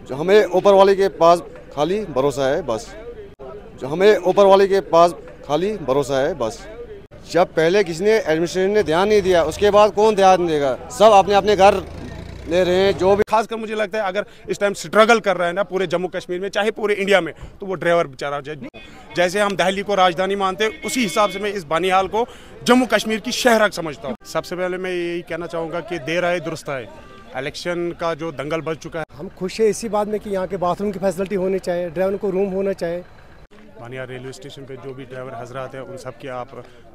जो हमें ऊपर वाले के पास खाली भरोसा है बस। जो हमें ऊपर वाले के पास खाली भरोसा है बस। जब पहले किसी ने एडमिनिस्ट्रेशन ने ध्यान नहीं दिया, उसके बाद कौन ध्यान देगा? सब अपने अपने घर ले रहे हैं। जो भी खासकर मुझे लगता है अगर इस टाइम स्ट्रगल कर रहा है ना पूरे जम्मू कश्मीर में, चाहे पूरे इंडिया में, तो वो ड्राइवर बेचारा। जैसे हम दिल्ली को राजधानी मानते हैं, उसी हिसाब से मैं इस बानिहाल को जम्मू कश्मीर की शहरक समझता हूँ। सबसे पहले मैं यही कहना चाहूँगा कि देर आए दुरुस्त आए। इलेक्शन का जो दंगल बच चुका है, हम खुश है इसी बात में कि यहाँ के बाथरूम की फैसिलिटी होनी चाहिए, ड्राइवर को रूम होना चाहिए। बानिहाल रेलवे स्टेशन पे जो भी ड्राइवर हजरात हैं, उन सब की आप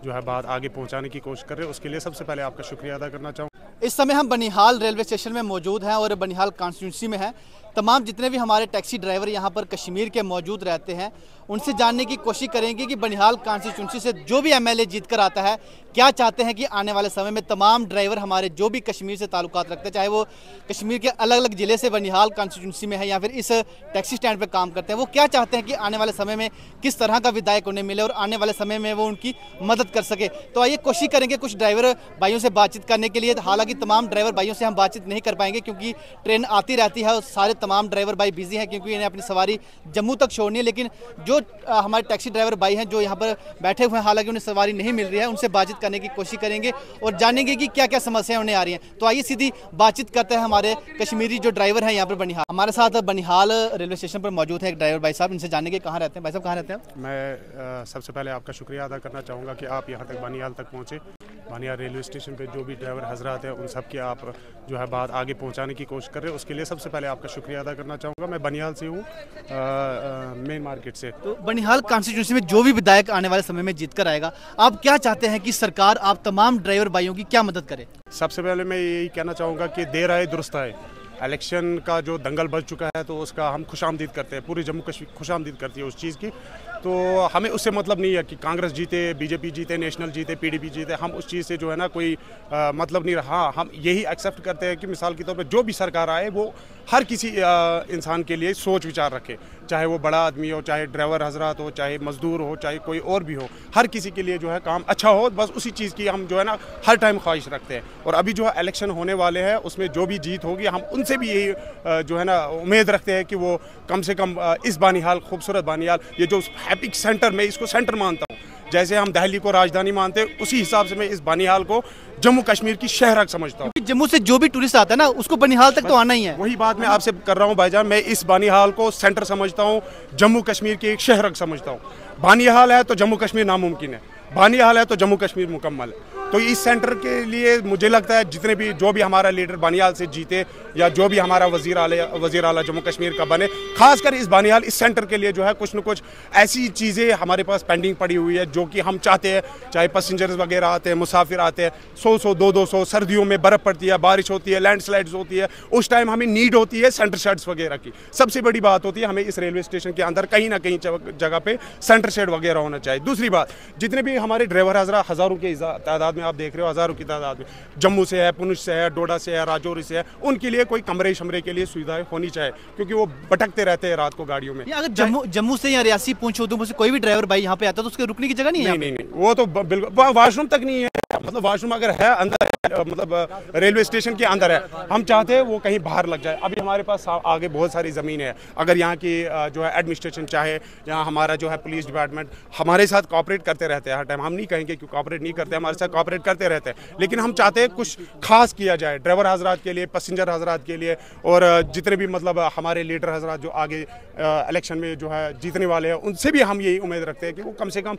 जो है बात आगे पहुंचाने की कोशिश कर रहे हैं, उसके लिए सबसे पहले आपका शुक्रिया अदा करना चाहूँ। इस समय हम बनिहाल रेलवे स्टेशन में मौजूद हैं और बनिहाल कॉन्स्टिट्यूंसी में हैं। तमाम जितने भी हमारे टैक्सी ड्राइवर यहाँ पर कश्मीर के मौजूद रहते हैं, उनसे जानने की कोशिश करेंगे कि बनिहाल कॉन्स्टिट्यूंसी से जो भी एमएलए जीत कर आता है, क्या चाहते हैं कि आने वाले समय में तमाम ड्राइवर हमारे जो भी कश्मीर से ताल्लुकात रखते हैं, चाहे वो कश्मीर के अलग अलग ज़िले से बनिहाल कॉन्स्टिट्यूंसी में है या फिर इस टैक्सी स्टैंड पर काम करते हैं, वो क्या चाहते हैं कि आने वाले समय में किस तरह का विधायक उन्हें मिले और आने वाले समय में वो उनकी मदद कर सके। तो आइए कोशिश करेंगे कुछ ड्राइवर भाइयों से बातचीत करने के लिए। हालांकि तमाम ड्राइवर भाइयों से हम बातचीत नहीं कर पाएंगे क्योंकि ट्रेन आती रहती है और सारे तमाम ड्राइवर भाई बिजी हैं क्योंकि इन्हें अपनी सवारी जम्मू तक छोड़नी है। लेकिन जो हमारे टैक्सी ड्राइवर भाई हैं जो यहाँ पर बैठे हुए हैं, हालांकि उन्हें सवारी नहीं मिल रही है, उनसे बातचीत करने की कोशिश करेंगे और जानेंगे कि क्या क्या समस्याएं उन्हें आ रही हैं। तो आइए सीधी बातचीत करते हैं हमारे कश्मीरी जो ड्राइवर हैं यहाँ पर बनिहाल। हमारे साथ बनिहाल रेलवे स्टेशन पर मौजूद है एक ड्राइवर भाई साहब, इनसे जानेंगे कहाँ रहते हैं। भाई साहब कहाँ रहते हैं? मैं सबसे पहले आपका शुक्रिया अदा करना चाहूँगा कि आप यहाँ तक बानिहाल तक पहुँचे। बानिहाल रेलवे स्टेशन पे जो भी ड्राइवर हजरात हैं, उन सब की आप जो है बात आगे पहुँचाने की कोशिश कर रहे हैं, उसके लिए सबसे पहले आपका शुक्रिया अदा करना चाहूँगा। मैं बनिहाल से हूँ, मेन मार्केट से। तो बनिहाल कॉन्स्टिट्यूंसी में जो भी विधायक आने वाले समय में जीत कर आएगा, आप क्या चाहते हैं कि सरकार आप तमाम ड्राइवर भाइयों की क्या मदद करे? सबसे पहले मैं यही कहना चाहूँगा कि देर आए दुरुस्त आए। इलेक्शन का जो दंगल बच चुका है, तो उसका हम खुशामदीद करते हैं, पूरी जम्मू कश्मीर खुशामदीद करती है उस चीज़ की। तो हमें उससे मतलब नहीं है कि कांग्रेस जीते, बीजेपी जीते, नेशनल जीते, पीडीपी जीते, हम उस चीज़ से जो है ना कोई मतलब नहीं रहा। हम यही एक्सेप्ट करते हैं कि मिसाल के तौर पे जो भी सरकार आए वो हर किसी इंसान के लिए सोच विचार रखे, चाहे वो बड़ा आदमी हो, चाहे ड्राइवर हजरात हो, चाहे मजदूर हो, चाहे कोई और भी हो, हर किसी के लिए जो है काम अच्छा हो। बस उसी चीज़ की हम जो है ना हर टाइम ख्वाहिश रखते हैं। और अभी जो है इलेक्शन होने वाले हैं, उसमें जो भी जीत होगी, हम उनसे भी यही जो है ना उम्मीद रखते हैं कि वो कम से कम इस बानिहाल, खूबसूरत बानिहाल, ये जो हैप्पी सेंटर, मैं इसको सेंटर मानता हूँ, जैसे हम दिल्ली को राजधानी मानते हैं, उसी हिसाब से मैं इस बानिहाल को जम्मू कश्मीर की शहरक समझता हूँ। जम्मू से जो भी टूरिस्ट आता है ना, उसको बनिहाल तक तो आना ही है। वही बात मैं आपसे कर रहा हूँ भाईजान। मैं इस बानिहाल को सेंटर समझता हूँ, जम्मू कश्मीर की एक शहरक समझता हूँ। बानिहाल है तो जम्मू कश्मीर नामुमकिन है, बानिहाल है तो जम्मू कश्मीर मुकम्मल है। तो इस सेंटर के लिए मुझे लगता है जितने भी जो भी हमारा लीडर बानिहाल से जीते या जो भी हमारा वजीर आला जम्मू कश्मीर का बने, खासकर इस बानिहाल इस सेंटर के लिए जो है कुछ न कुछ ऐसी चीज़ें हमारे पास पेंडिंग पड़ी हुई है जो कि हम चाहते हैं। चाहे पैसेंजर्स वगैरह आते हैं, मुसाफिर आते हैं, 100-100, 200-200, सर्दियों में बर्फ़ पड़ती है, बारिश होती है, लैंडस्लाइड्स होती है, उस टाइम हमें नीड होती है सेंटर शेड्स वगैरह की। सबसे बड़ी बात होती है हमें इस रेलवे स्टेशन के अंदर कहीं ना कहीं जगह पे सेंटर शेड वगैरह होना चाहिए। दूसरी बात, जितने भी हमारे ड्राइवर हज़ारों की तादाद में आप देख रहे हो, हज़ारों की तादाद में जम्मू से है, पुंछ से है, डोडा से है, राजौरी से है, उनके लिए कोई कमरे शमरे के लिए सुविधाएं होनी चाहिए क्योंकि वो भटकते रहते हैं रात को गाड़ियों में। अगर जम्मू से या रियासी, पुंछ, उधमपुर से कोई भी ड्राइवर भाई यहाँ पे आता है तो उसके रुकने की जगह नहीं है? नहीं, वो तो बिल्कुल वाशरूम तक नहीं है। मतलब वाशरूम अगर है अंदर, मतलब रेलवे स्टेशन के अंदर है, हम चाहते हैं वो कहीं बाहर लग जाए। अभी हमारे पास आगे बहुत सारी ज़मीन है, अगर यहाँ की जो है एडमिनिस्ट्रेशन चाहे, यहाँ हमारा जो है पुलिस डिपार्टमेंट हमारे साथ कोऑपरेट करते रहते हैं हर टाइम। हम नहीं कहेंगे कि कोऑपरेट नहीं करते, हमारे साथ कोऑपरेट करते रहते हैं, लेकिन हम चाहते हैं कुछ खास किया जाए ड्राइवर हजरात के लिए, पैसेंजर हजरात के लिए, और जितने भी मतलब हमारे लीडर हजरात जो आगे इलेक्शन में जो है जीतने वाले हैं, उनसे भी हम यही उम्मीद रखते हैं कि वो कम से कम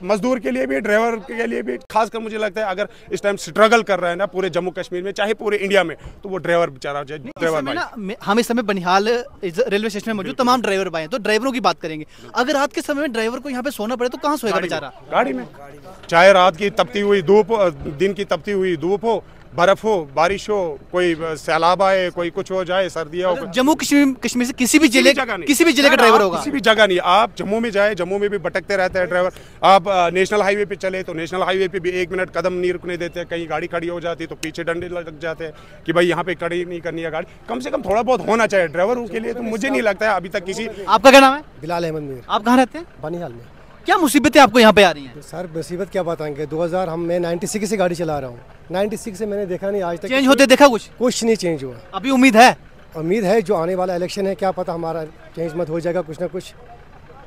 मजदूर के लिए भी, ड्राइवर के लिए भी, खासकर मुझे लगता है अगर इस टाइम स्ट्रगल कर रहा है ना पूरे जम्मू कश्मीर में, चाहे पूरे इंडिया में, तो वो ड्राइवर बेचारा ड्राइवर भाई। हम इस समय बनिहाल रेलवे स्टेशन में मौजूद तमाम ड्राइवर भाई हैं, तो ड्राइवरों की बात करेंगे। अगर रात के समय में ड्राइवर को यहाँ पे सोना पड़े तो कहाँ सोएगा बेचारा? गाड़ी में, चाहे रात की तपती हुई धूप, दिन की तपती हुई धूप हो, बर्फ हो, बारिश हो, कोई सैलाब आए, कोई कुछ हो जाए, सर्दियाँ हो। जम्मू कश्मीर से किसी भी जिले का ड्राइवर होगा? किसी भी जगह नहीं। आप जम्मू में जाए, जम्मू में भी भटकते रहते हैं ड्राइवर। आप नेशनल हाईवे पे चले तो नेशनल हाईवे पे भी 1 मिनट कदम नहीं रुकने देते हैं। कहीं गाड़ी खड़ी हो जाती है तो पीछे डंडे लग जाते हैं कि भाई यहाँ पे खड़ी नहीं करनी है गाड़ी। कम से कम थोड़ा बहुत होना चाहिए ड्राइवरों के लिए। तो मुझे नहीं लगता है अभी तक किसी। आपका क्या नाम है? बिलाल अहमद मीर। आप कहाँ रहते हैं? बनिहाल में। क्या मुसीबतें आपको यहाँ पे आ रही हैं? सर मुसीबत क्या बताएंगे, 2000 मैं 96 से गाड़ी चला रहा हूँ। 96 से मैंने देखा नहीं आज तक चेंज होते देखा? कुछ नहीं चेंज हुआ। अभी उम्मीद है? उम्मीद है जो आने वाला इलेक्शन है, क्या पता हमारा चेंज मत हो जाएगा कुछ ना कुछ।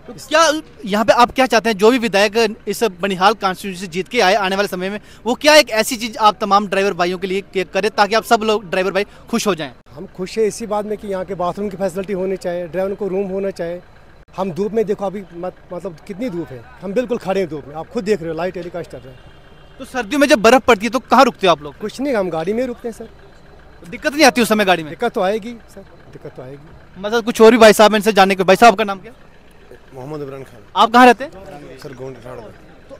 तो क्या यहाँ पे आप क्या चाहते हैं, जो भी विधायक इस बनिहाल कॉन्स्टिट्यूंसी से जीत के आए आने वाले समय में, वो क्या एक ऐसी चीज़ आप तमाम ड्राइवर भाइयों के लिए करें ताकि आप सब लोग ड्राइवर भाई खुश हो जाएं? हम खुश है इसी बात में कि यहाँ के बाथरूम की फैसिलिटी होनी चाहिए, ड्राइवर को रूम होना चाहिए। हम धूप में देखो अभी मतलब कितनी धूप है, हम बिल्कुल खड़े हैं धूप में, आप खुद देख रहे हो, लाइट टेलीकास्ट कर रहे हैं। तो सर्दियों में जब बर्फ़ पड़ती है तो कहाँ रुकते हो आप लोग? कुछ नहीं, हम गाड़ी में रुकते हैं सर। दिक्कत नहीं आती उस समय गाड़ी में? दिक्कत तो आएगी सर, दिक्कत तो आएगी। मतलब कुछ और भी भाई साहब इनसे जानने के। भाई साहब, आपका नाम क्या? मोहम्मद इमरान खान। आप कहाँ रहते हैं? सर गोंड ठाड़ में। तो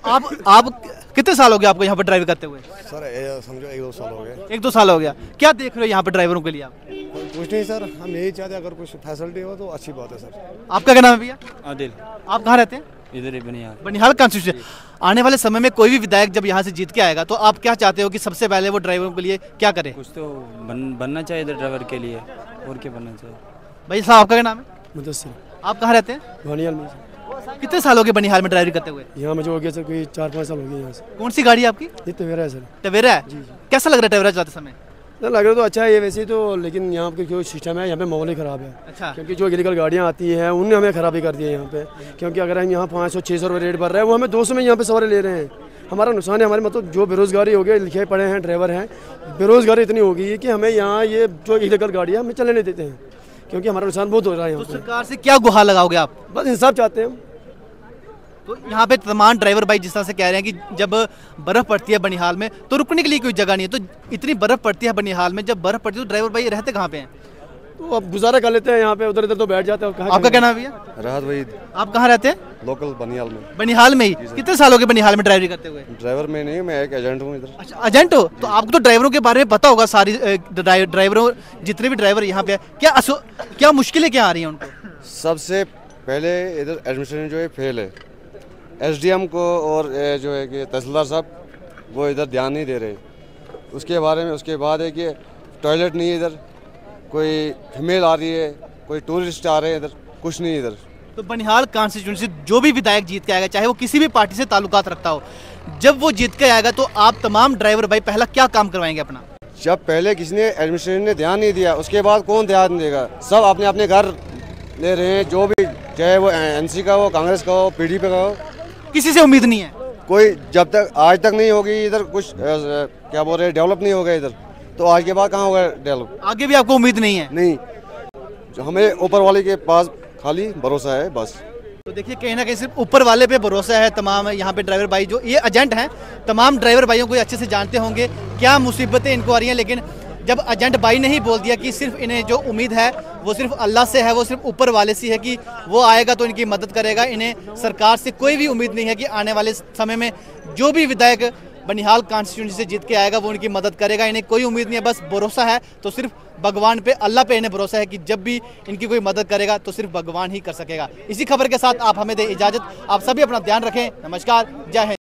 आप कितने साल हो गए आपको यहाँ पर ड्राइव करते हुए? सर समझो 1-2 साल हो गए। 1-2 साल हो गया। क्या देख रहे हो यहाँ पर ड्राइवरों के लिए आप? कुछ नहीं सर, हम यही चाहते हैं अगर कुछ फैसिलिटी हो तो अच्छी बात है सर। आपका क्या नाम है भैया? आदिल। आप कहाँ रहते हैं? इधर ही बनिहाल। बनिहाल कॉन्स्टिट्यूंसी। आने वाले समय में कोई भी विधायक जब यहाँ से जीत के आएगा तो आप क्या चाहते हो कि सबसे पहले वो ड्राइवरों के लिए क्या करे? कुछ तो बनना चाहिए इधर ड्राइवर के लिए, और क्या बनना चाहिए। भाई साहब, आपका क्या नाम है? मुदस्सिर। आप कहाँ रहते हैं? बनिहाल में। कितने साल हो गए बनिहाल में ड्राइवरी करते हुए? यहाँ मुझे हो गया सर कोई 4-5 साल हो गए यहाँ से। कौन सी गाड़ी है आपकी? ये टवेरा है सर। टवेरा है? कैसा लग रहा है टवेरा चलाते समय? लग रहा तो अच्छा है ये वैसे तो, लेकिन यहाँ पे जो सिस्टम है यहाँ पे माहौल ही ख़राब है। अच्छा। क्योंकि जो इलीगल गाड़ियाँ आती हैं उनने हमें खराबी कर दी है यहाँ पे। क्योंकि अगर हम यहाँ 500-600 रुपये रेट भर रहे हैं, वो हमें 200 में यहाँ पे सवारी ले रहे हैं। हमारा नुकसान है, हमारे मतलब जो बेरोज़गारी हो गई, लिखे पड़े हैं ड्राइवर हैं, बेरोज़गारी इतनी हो गई है कि हमें यहाँ ये जो इलीगल गाड़ियाँ हमें चलने नहीं देते हैं, क्योंकि हमारा नुकसान बहुत हो रहा है यहाँ तो पे। सरकार से क्या गुहार लगाओगे आप? बस इंसाफ चाहते हैं हम। तो यहाँ पे तमाम ड्राइवर भाई जिस तरह से कह रहे हैं कि जब बर्फ़ पड़ती है बनिहाल में तो रुकने के लिए कोई जगह नहीं है, तो इतनी बर्फ़ पड़ती है बनिहाल में, जब बर्फ़ पड़ती है तो ड्राइवर भाई रहते कहाँ पे हैं? तो अब गुजारा कर लेते हैं यहाँ पे, उधर इधर तो बैठ जाते हैं। कहाँ आपका क्या नाम है भैया? राहत वहीद, आप कहाँ रहते हैं? लोकल बनियाल में। बनिहाल में ही? कितने साल हो गए बनिहाल में ड्राइवरी करते हुए? ड्राइवर में नहीं, मैं एक एजेंट हूँ इधर। अच्छा, एजेंट हो? तो आपको तो ड्राइवरों के बारे में पता होगा, सारी ड्राइवरों जितने भी ड्राइवर यहाँ पे क्या मुश्किलें क्या आ रही हैं उनको? सबसे पहले इधर एडमिनिस्ट्रेशन जो है फेल है। एसडीएम को और जो है कि तहसीलदार साहब वो इधर ध्यान नहीं दे रहे उसके बारे में। उसके बाद है कि टॉयलेट नहीं है इधर, कोई फीमेल आ रही है, कोई टूरिस्ट आ रहे हैं इधर, कुछ नहीं इधर। तो बनिहाल कॉन्स्टिट्यूंसी जो भी विधायक जीत के आएगा, चाहे वो किसी भी पार्टी से ताल्लुकात रखता हो, जब वो जीत के आएगा तो आप तमाम ड्राइवर भाई पहला क्या काम करवाएंगे अपना? जब पहले किसी ने एडमिनिस्ट्रेशन ने ध्यान नहीं दिया, उसके बाद कौन ध्यान देगा? सब अपने अपने घर ले रहे हैं, जो भी, चाहे वो एनसी का हो, कांग्रेस का हो, पीडीपी का हो, किसी से उम्मीद नहीं है कोई। जब तक आज तक नहीं होगी इधर कुछ क्या बोल रहे हैं, डेवलप नहीं होगा इधर, तो आज के बाद कहाँ होगा डेवलप? आगे भी आपको उम्मीद नहीं है? नहीं, जो हमें ऊपर वाले के पास खाली भरोसा है बस। तो देखिए, कहीं ना कहीं सिर्फ ऊपर वाले पे भरोसा है। तमाम यहाँ पे ड्राइवर भाई जो ये एजेंट हैं, तमाम ड्राइवर भाइयों को अच्छे से जानते होंगे क्या मुसीबतें इनको आ रही हैं, लेकिन जब एजेंट भाई ने ही बोल दिया कि सिर्फ इन्हें जो उम्मीद है वो सिर्फ अल्लाह से है, वो सिर्फ ऊपर वाले से है कि वो आएगा तो इनकी मदद करेगा, इन्हें सरकार से कोई भी उम्मीद नहीं है कि आने वाले समय में जो भी विधायक बनिहाल कॉन्स्टिट्यूंसी से जीत के आएगा वो उनकी मदद करेगा, इन्हें कोई उम्मीद नहीं है। बस भरोसा है तो सिर्फ भगवान पे, अल्लाह पे इन्हें भरोसा है कि जब भी इनकी कोई मदद करेगा तो सिर्फ भगवान ही कर सकेगा। इसी खबर के साथ आप हमें दें इजाज़त। आप सभी अपना ध्यान रखें। नमस्कार, जय हिंद।